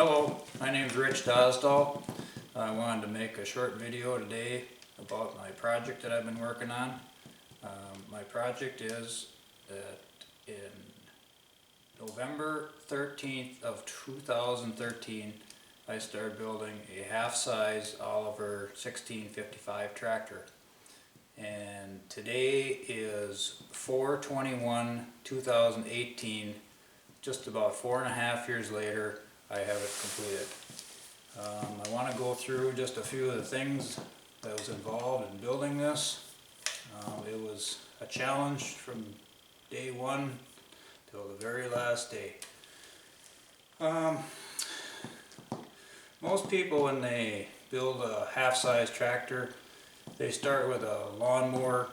Hello, my name is Rich Dosdall. I wanted to make a short video today about my project that I've been working on. My project is that in November 13th of 2013 I started building a half-size Oliver 1655 tractor. And today is 4/21/2018, just about 4.5 years later. I have it completed. I want to go through just a few of the things that was involved in building this. It was a challenge from day one till the very last day. Most people, when they build a half-size tractor, they start with a lawnmower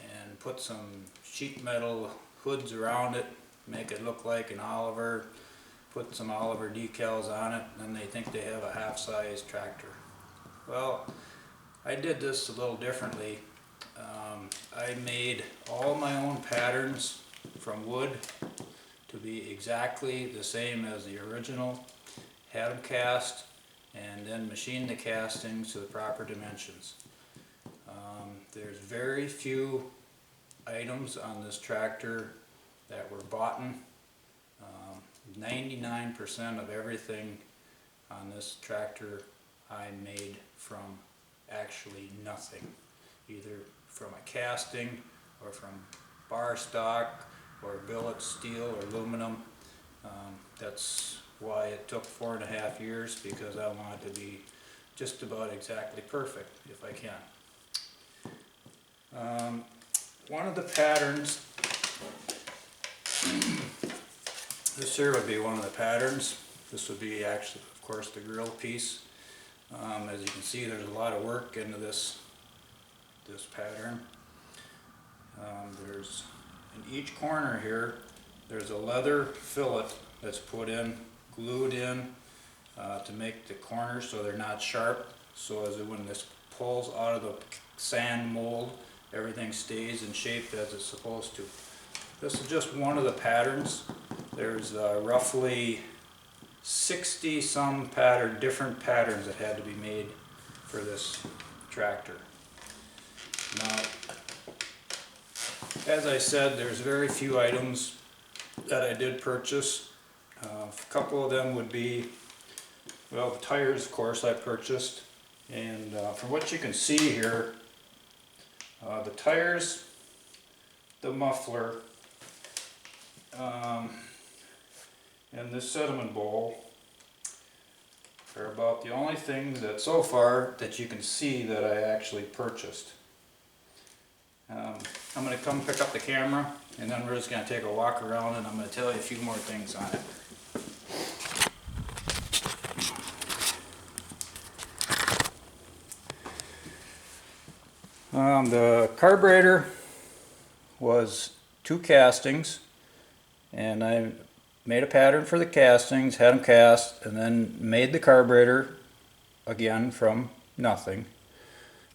and put some sheet metal hoods around it, make it look like an Oliver, put some Oliver decals on it, and they think they have a half-size tractor. Well, I did this a little differently. I made all my own patterns from wood to be exactly the same as the original, had them cast, and then machined the castings to the proper dimensions. There's very few items on this tractor that were bought. 99% of everything on this tractor I made from actually nothing, either from a casting or from bar stock or billet steel or aluminum. That's why it took 4.5 years, because I want it to be just about exactly perfect if I can. One of the patterns, this here would be one of the patterns. This would be actually, of course, the grill piece. As you can see, there's a lot of work into this pattern. There's in each corner here, there's a leather fillet that's put in, glued in, to make the corners so they're not sharp. So as when this pulls out of the sand mold, everything stays in shape as it's supposed to. This is just one of the patterns. There's roughly 60 some different patterns that had to be made for this tractor. Now, as I said, there's very few items that I did purchase. A couple of them would be, well, the tires, of course, I purchased. And from what you can see here, the tires, the muffler, and this sediment bowl are about the only things that so far that you can see that I actually purchased. I'm going to come pick up the camera, and then we're just going to take a walk around, and I'm going to tell you a few more things on it. The carburetor was 2 castings, and I made a pattern for the castings, had them cast, and then made the carburetor again from nothing.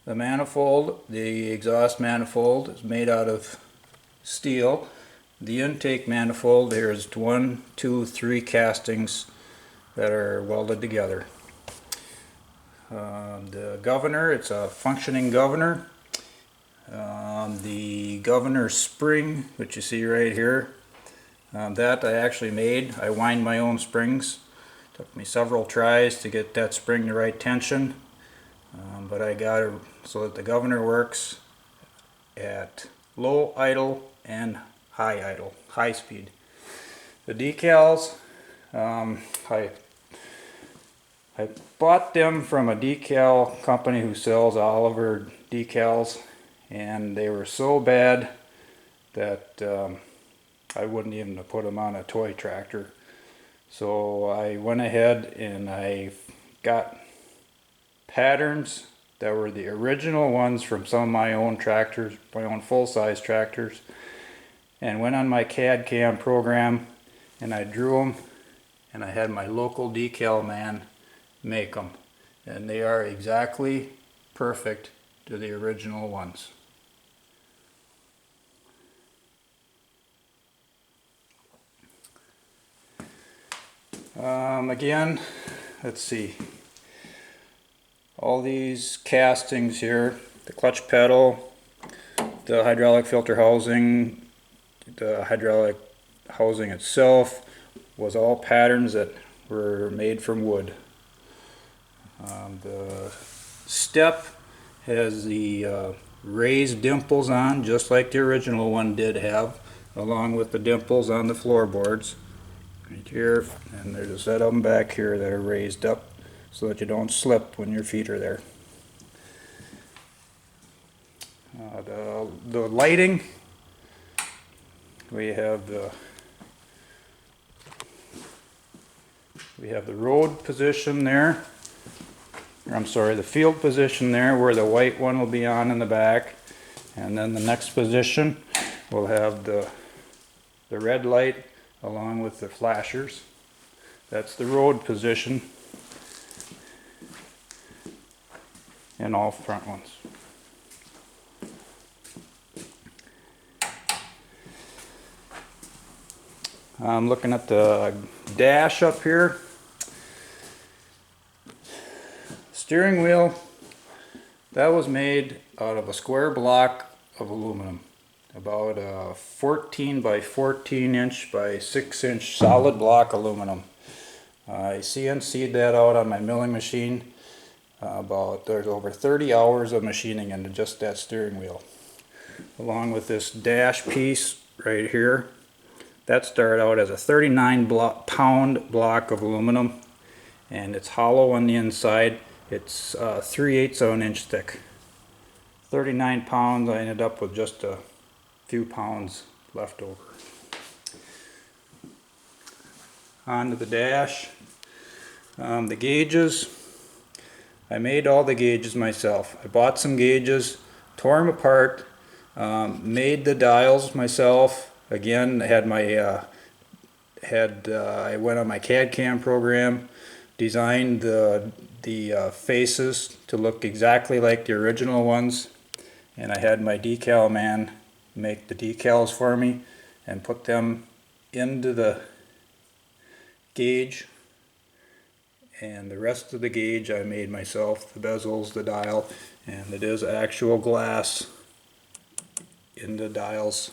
The manifold, the exhaust manifold, is made out of steel. The intake manifold, there's 1, 2, 3 castings that are welded together. The governor, it's a functioning governor. The governor spring, which you see right here, that I actually made. I wind my own springs. Took me several tries to get that spring the right tension, but I got it so that the governor works at low idle and high idle, high speed. The decals, I bought them from a decal company who sells Oliver decals, and they were so bad that I wouldn't even have put them on a toy tractor. So I went ahead and I got patterns that were the original ones from some of my own tractors, my own full-size tractors, and went on my CAD CAM program and I drew them, and I had my local decal man make them, and they are exactly perfect to the original ones. Again, let's see, all these castings here, the clutch pedal, the hydraulic filter housing, the hydraulic housing itself was all patterns that were made from wood. The step has the raised dimples on, just like the original one did have, along with the dimples on the floorboards right here, and there's a set of them back here that are raised up so that you don't slip when your feet are there. The lighting, we have the road position there, or I'm sorry, the field position there where the white one will be on in the back, and then the next position will have the red light along with the flashers. That's the road position in all front ones. I'm looking at the dash up here. Steering wheel, that was made out of a square block of aluminum, about a 14 by 14 inch by 6 inch solid block aluminum. I CNC'd that out on my milling machine. There's over 30 hours of machining into just that steering wheel, along with this dash piece right here. That started out as a 39-pound block of aluminum, and it's hollow on the inside. It's 3/8 of an inch thick. 39 pounds, I ended up with just a few pounds left over. Onto the dash. The gauges, I made all the gauges myself. I bought some gauges, tore them apart, made the dials myself. Again, I had I went on my CAD/CAM program, designed the faces to look exactly like the original ones, and I had my decal man make the decals for me and put them into the gauge, and the rest of the gauge I made myself, the bezels, the dial, and it is actual glass in the dials.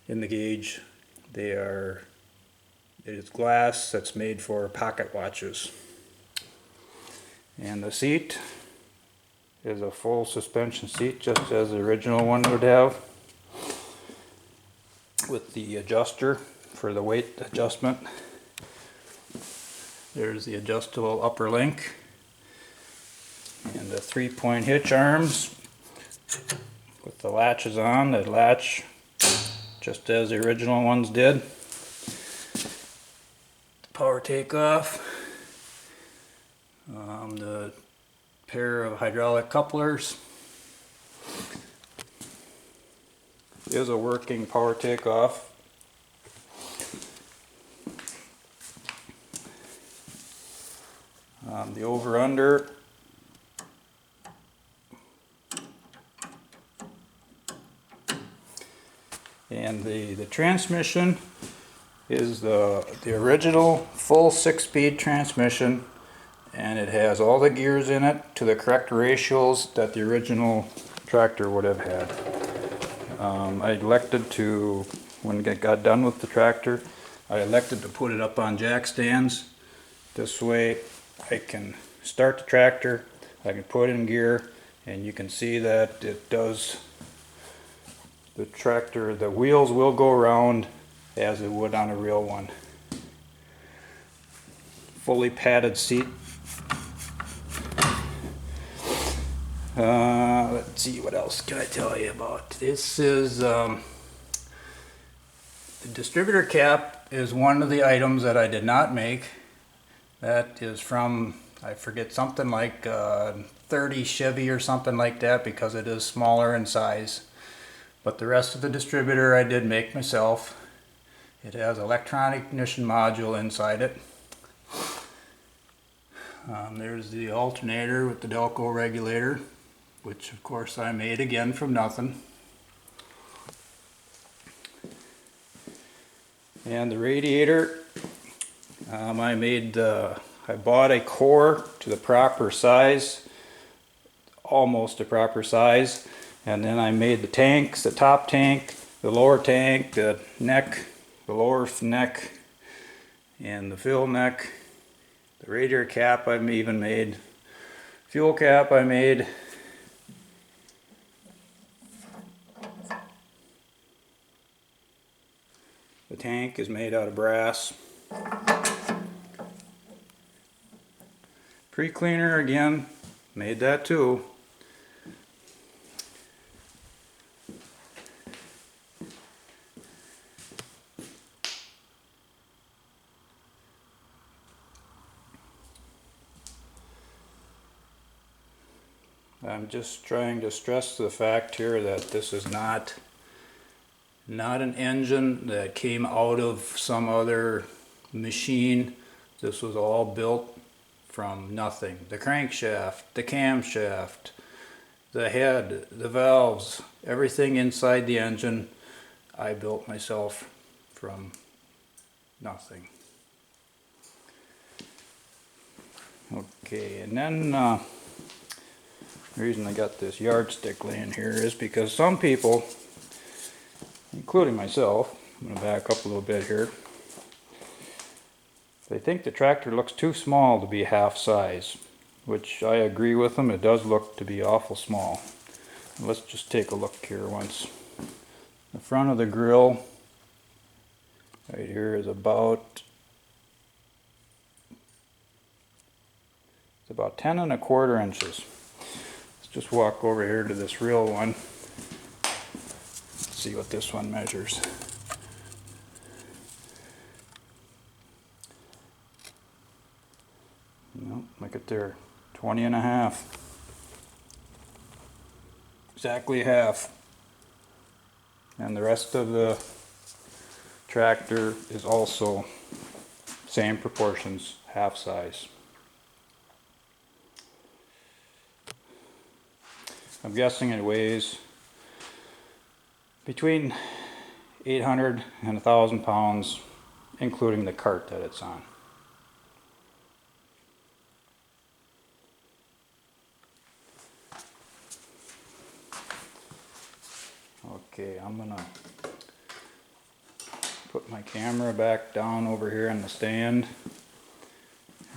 In the gauge, it is glass that's made for pocket watches. And the seat is a full suspension seat, just as the original one would have, with the adjuster for the weight adjustment. There's the adjustable upper link and the 3-point hitch arms with the latches on that latch just as the original ones did. Power takeoff, the pair of hydraulic couplers. Is a working power takeoff. The over-under, and the transmission is the original full 6-speed transmission, and it has all the gears in it to the correct ratios that the original tractor would have had. I elected to, when it got done with the tractor, I elected to put it up on jack stands. This way I can start the tractor, I can put it in gear, and you can see that it does. The tractor, the wheels will go around as it would on a real one. Fully padded seat. Let's see, what else can I tell you about? This is the distributor cap is one of the items that I did not make. That is from, I forget, something like 30 Chevy or something like that, because it is smaller in size. But the rest of the distributor I did make myself. It has electronic ignition module inside it. There's the alternator with the Delco regulator, which of course I made again from nothing. And the radiator, I made the I bought a core to the proper size, almost the proper size, and then I made the tanks, the top tank, the lower tank, the neck, the lower neck, and the fill neck. The radiator cap I even made, fuel cap I made. The tank is made out of brass. Pre-cleaner again, made that too. I'm just trying to stress the fact here that this is not an engine that came out of some other machine. This was all built from nothing. The crankshaft, the camshaft, the head, the valves, everything inside the engine I built myself from nothing. Okay, and then the reason I got this yardstick laying here is because some people, including myself, I'm going to back up a little bit here, they think the tractor looks too small to be half size, which I agree with them. It does look to be awful small. Let's just take a look here once. The front of the grill right here is about 10 1/4 inches. Let's just walk over here to this real one. Let's see what this one measures. No, look at there, 20 1/2. Exactly half. And the rest of the tractor is also same proportions, half size. I'm guessing it weighs between 800 and 1,000 pounds, including the cart that it's on. Okay, I'm gonna put my camera back down over here in the stand,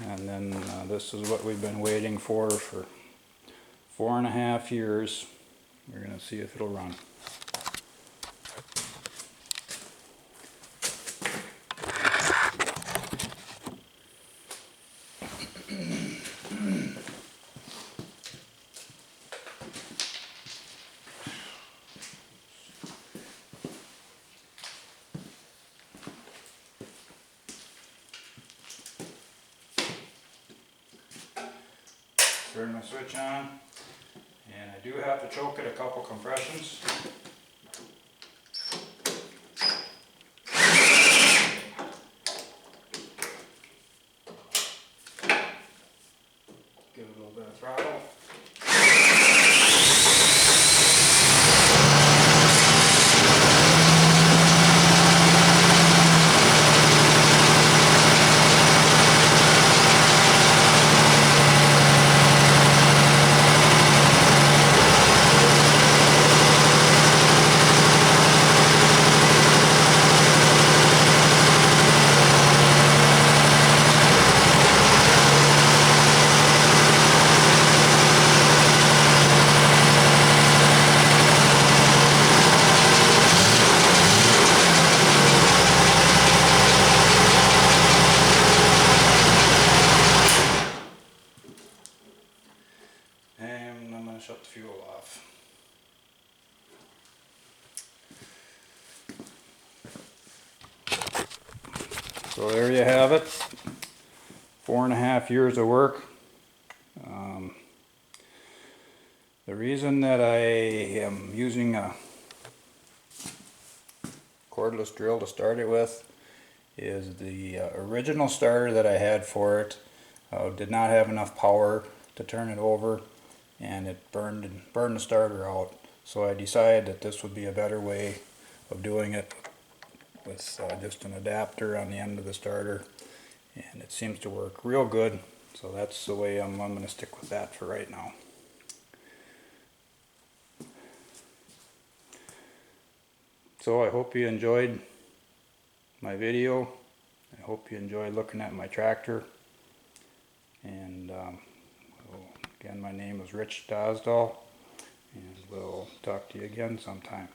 and then this is what we've been waiting for 4.5 years. We're gonna see if it'll run. Turn my switch on, and I do have to choke it a couple compressions. Give it a little bit of throttle. And I'm going to shut the fuel off. So there you have it. 4.5 years of work. The reason that I am using a cordless drill to start it with is the original starter that I had for it did not have enough power to turn it over, and it burned the starter out. So I decided that this would be a better way of doing it with just an adapter on the end of the starter, and it seems to work real good. So that's the way I'm going to stick with that for right now. So I hope you enjoyed my video. I hope you enjoyed looking at my tractor. And again, my name is Rich Dosdall, and we'll talk to you again sometime.